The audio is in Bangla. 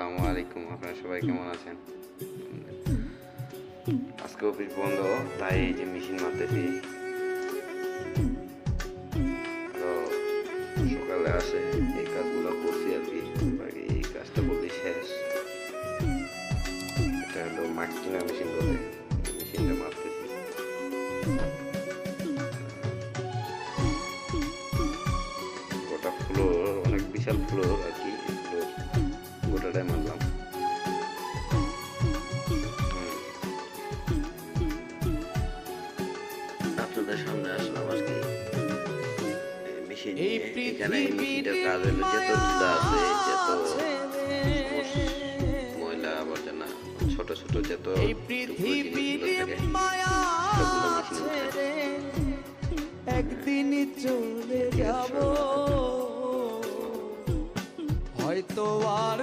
আসসালামু আলাইকুম। আপনারা সবাই কেমন আছেন? আজকে অফিস বন্ধ, তাই এই যে মেশিন মারতেছি। সকালে আসে এই কাজগুলো করছি আর কি, বাকি এই কাজটা বলতে শেষ। এটা হলো মাকিনা মেশিন বলে, মেশিনটা মারতেছি। গোটা ফ্লোর, অনেক বিশাল ফ্লোর আর কি, ফ্লোর গোটাটাই মারলাম। আপনাদের সামনে আসলাম আর কি মেশিন নিয়ে। এখানে এই মেশিনটার কাজ হলো যত ধুলা আছে, যত ময়লা আবর্জনা, ছোট ছোট যত একদিন চলে যাব, হয়তো আর